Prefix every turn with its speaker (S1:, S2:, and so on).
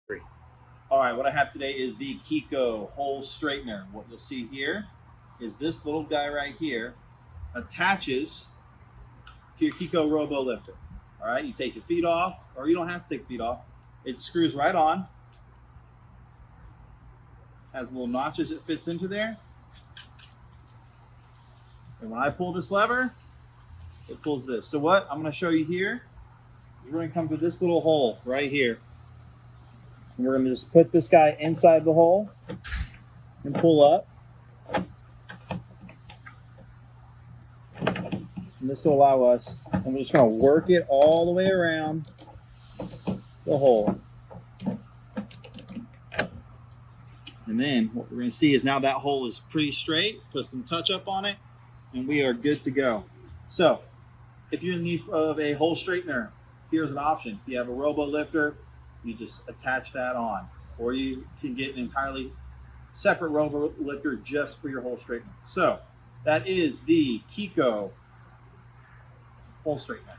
S1: Three. All right, what I have today is the Keco hole straightener. What you'll see here is this little guy right here attaches to your Keco Robo lifter. All right, you take your feet off, or you don't have to take the feet off. It screws right on. Has little notches it fits into there. And when I pull this lever, it pulls this. So what I'm going to show you here is we're going to come to this little hole right here. And we're going to just put this guy inside the hole and pull up. And this will allow us, and we're just going to work it all the way around the hole. And then what we're going to see is now that hole is pretty straight. Put some touch up on it, and we are good to go. So if you're in need of a hole straightener, here's an option. If you have a Robo lifter, you just attach that on. Or you can get an entirely separate Robo lifter just for your hole straightener. So that is the Keco hole straightener.